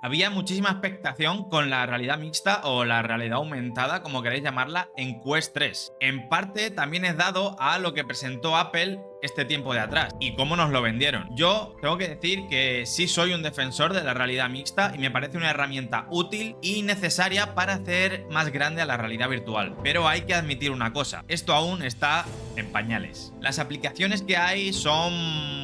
Había muchísima expectación con la realidad mixta o la realidad aumentada, como queréis llamarla, en Quest 3. En parte también es dado a lo que presentó Apple este tiempo de atrás y cómo nos lo vendieron. Yo tengo que decir que sí soy un defensor de la realidad mixta y me parece una herramienta útil y necesaria para hacer más grande a la realidad virtual. Pero hay que admitir una cosa, esto aún está en pañales. Las aplicaciones que hay son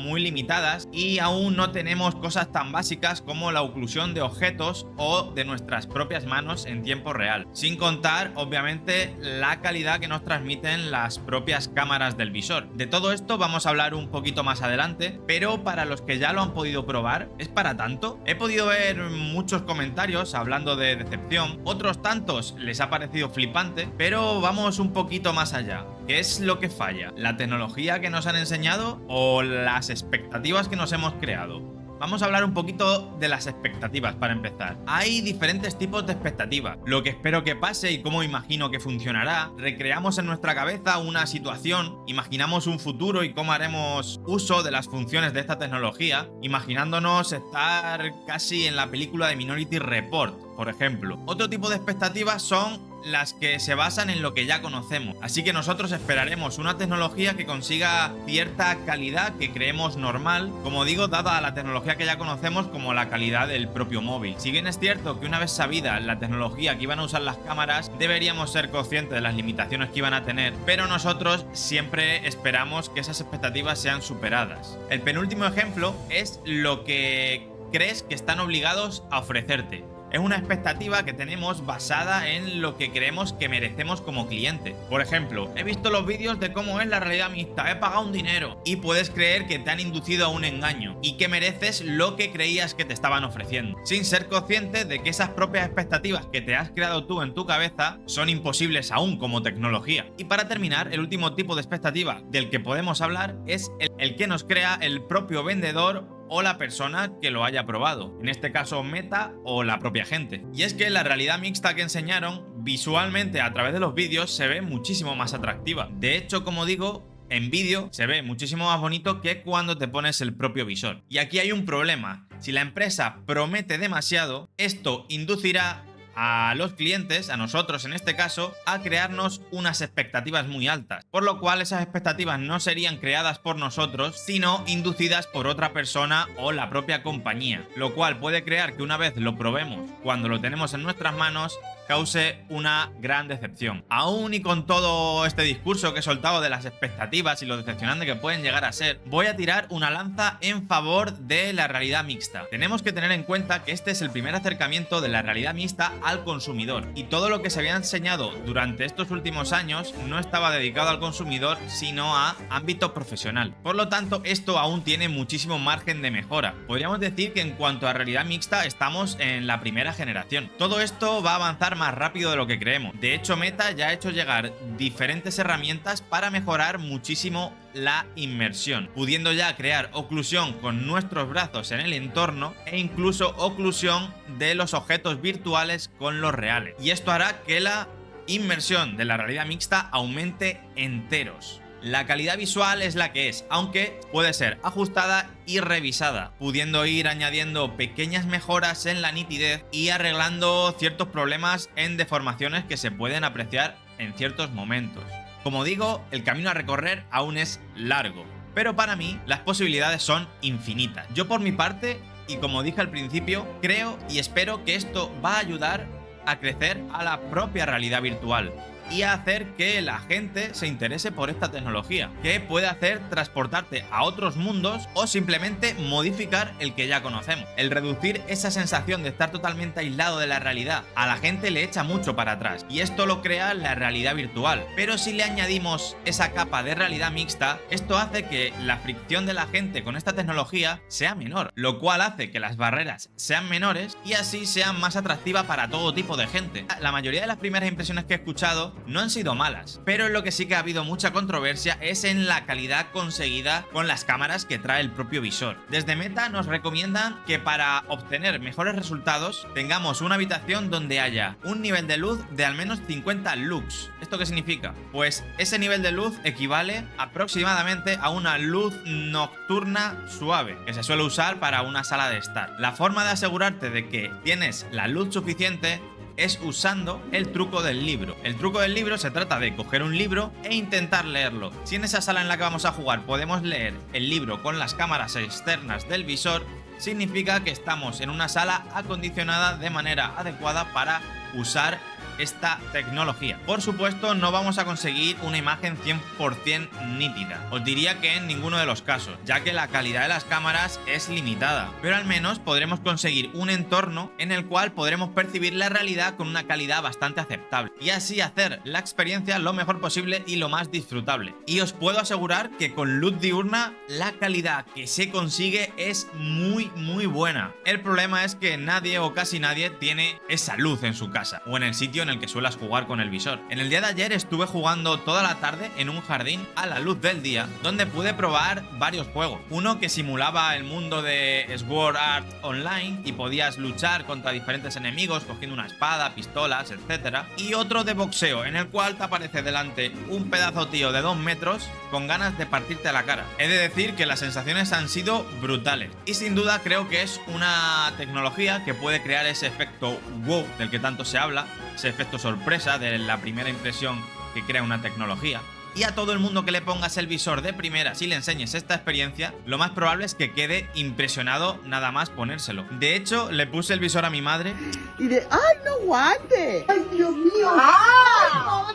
muy limitadas y aún no tenemos cosas tan básicas como la oclusión de objetos o de nuestras propias manos en tiempo real. Sin contar, obviamente, la calidad que nos transmiten las propias cámaras del visor. De todo esto vamos a hablar un poquito más adelante, pero para los que ya lo han podido probar, ¿es para tanto? He podido ver muchos comentarios hablando de decepción, otros tantos les ha parecido flipante, pero vamos un poquito más allá. ¿Qué es lo que falla? ¿La tecnología que nos han enseñado o las expectativas que nos hemos creado? Vamos a hablar un poquito de las expectativas para empezar. Hay diferentes tipos de expectativas. Lo que espero que pase y cómo imagino que funcionará. Recreamos en nuestra cabeza una situación, imaginamos un futuro y cómo haremos uso de las funciones de esta tecnología, imaginándonos estar casi en la película de Minority Report, por ejemplo. Otro tipo de expectativas son las que se basan en lo que ya conocemos. Así que nosotros esperaremos una tecnología que consiga cierta calidad que creemos normal, como digo, dada la tecnología que ya conocemos como la calidad del propio móvil. Si bien es cierto que una vez sabida la tecnología que iban a usar las cámaras, deberíamos ser conscientes de las limitaciones que iban a tener, pero nosotros siempre esperamos que esas expectativas sean superadas. El penúltimo ejemplo es lo que crees que están obligados a ofrecerte. Es una expectativa que tenemos basada en lo que creemos que merecemos como cliente. Por ejemplo, he visto los vídeos de cómo es la realidad mixta, he pagado un dinero y puedes creer que te han inducido a un engaño y que mereces lo que creías que te estaban ofreciendo, sin ser consciente de que esas propias expectativas que te has creado tú en tu cabeza son imposibles aún como tecnología. Y para terminar, el último tipo de expectativa del que podemos hablar es el que nos crea el propio vendedor o la persona que lo haya probado, en este caso Meta o la propia gente. Y es que la realidad mixta que enseñaron, visualmente a través de los vídeos, se ve muchísimo más atractiva. De hecho, como digo, en vídeo se ve muchísimo más bonito que cuando te pones el propio visor. Y aquí hay un problema. Si la empresa promete demasiado, esto inducirá a los clientes, a nosotros en este caso, a crearnos unas expectativas muy altas, por lo cual esas expectativas no serían creadas por nosotros, sino inducidas por otra persona o la propia compañía, lo cual puede crear que una vez lo probemos, cuando lo tenemos en nuestras manos, cause una gran decepción. Aún y con todo este discurso que he soltado de las expectativas y lo decepcionante que pueden llegar a ser, voy a tirar una lanza en favor de la realidad mixta. Tenemos que tener en cuenta que este es el primer acercamiento de la realidad mixta al consumidor, y todo lo que se había enseñado durante estos últimos años no estaba dedicado al consumidor, sino a ámbito profesional. Por lo tanto, esto aún tiene muchísimo margen de mejora. Podríamos decir que en cuanto a realidad mixta estamos en la primera generación. Todo esto va a avanzar más rápido de lo que creemos. De hecho, Meta ya ha hecho llegar diferentes herramientas para mejorar muchísimo la inmersión, pudiendo ya crear oclusión con nuestros brazos en el entorno e incluso oclusión de los objetos virtuales con los reales. Y esto hará que la inmersión de la realidad mixta aumente enteros. La calidad visual es la que es, aunque puede ser ajustada y revisada, pudiendo ir añadiendo pequeñas mejoras en la nitidez y arreglando ciertos problemas en deformaciones que se pueden apreciar en ciertos momentos. Como digo, el camino a recorrer aún es largo, pero para mí las posibilidades son infinitas. Yo por mi parte, y como dije al principio, creo y espero que esto va a ayudar a crecer a la propia realidad virtual y a hacer que la gente se interese por esta tecnología, que puede hacer transportarte a otros mundos o simplemente modificar el que ya conocemos. El reducir esa sensación de estar totalmente aislado de la realidad a la gente le echa mucho para atrás, y esto lo crea la realidad virtual. Pero si le añadimos esa capa de realidad mixta, esto hace que la fricción de la gente con esta tecnología sea menor, lo cual hace que las barreras sean menores y así sean más atractivas para todo tipo de gente. La mayoría de las primeras impresiones que he escuchado no han sido malas, pero en lo que sí que ha habido mucha controversia es en la calidad conseguida con las cámaras que trae el propio visor. Desde Meta nos recomiendan que para obtener mejores resultados tengamos una habitación donde haya un nivel de luz de al menos 50 lux. ¿Esto qué significa? Pues ese nivel de luz equivale aproximadamente a una luz nocturna suave, que se suele usar para una sala de estar. La forma de asegurarte de que tienes la luz suficiente es usando el truco del libro. El truco del libro se trata de coger un libro e intentar leerlo. Si en esa sala en la que vamos a jugar podemos leer el libro con las cámaras externas del visor, significa que estamos en una sala acondicionada de manera adecuada para usar esta tecnología. Por supuesto, no vamos a conseguir una imagen 100% nítida. Os diría que en ninguno de los casos, ya que la calidad de las cámaras es limitada, pero al menos podremos conseguir un entorno en el cual podremos percibir la realidad con una calidad bastante aceptable y así hacer la experiencia lo mejor posible y lo más disfrutable. Y os puedo asegurar que con luz diurna la calidad que se consigue es muy buena. El problema es que nadie o casi nadie tiene esa luz en su casa o en el sitio en el que suelas jugar con el visor. En el día de ayer estuve jugando toda la tarde en un jardín a la luz del día, donde pude probar varios juegos. Uno que simulaba el mundo de Sword Art Online y podías luchar contra diferentes enemigos cogiendo una espada, pistolas, etc. Y otro de boxeo, en el cual te aparece delante un pedazo tío de 2 metros con ganas de partirte la cara. He de decir que las sensaciones han sido brutales y sin duda creo que es una tecnología que puede crear ese efecto wow del que tanto se habla, ese efecto sorpresa de la primera impresión que crea una tecnología. Y a todo el mundo que le pongas el visor de primeras y le enseñes esta experiencia, lo más probable es que quede impresionado nada más ponérselo. De hecho, le puse el visor a mi madre y de ¡ay, no guante! ¡Ay, Dios mío! ¡Ah!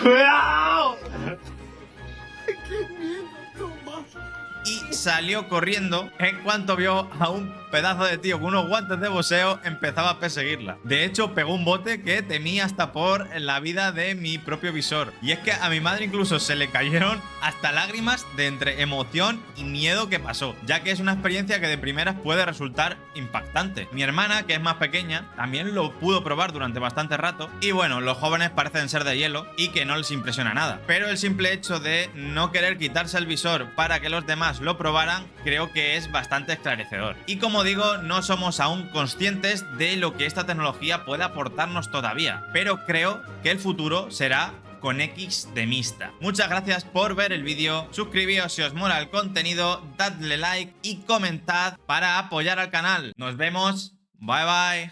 ¡Cuidado! ¡Qué miedo, Tomás! y salió corriendo en cuanto vio a un pedazo de tío con unos guantes de boxeo. Empezaba a perseguirla. De hecho, pegó un bote que temí hasta por la vida de mi propio visor. Y es que a mi madre incluso se le cayeron hasta lágrimas de entre emoción y miedo que pasó, ya que es una experiencia que de primeras puede resultar impactante. Mi hermana, que es más pequeña, también lo pudo probar durante bastante rato. Y bueno, los jóvenes parecen ser de hielo y que no les impresiona nada. Pero el simple hecho de no querer quitarse el visor para que los demás lo probaran, creo que es bastante esclarecedor. Y como digo, no somos aún conscientes de lo que esta tecnología puede aportarnos todavía, pero creo que el futuro será con X de Mista. Muchas gracias por ver el vídeo, suscribíos si os mola el contenido, dadle like y comentad para apoyar al canal. Nos vemos, bye bye.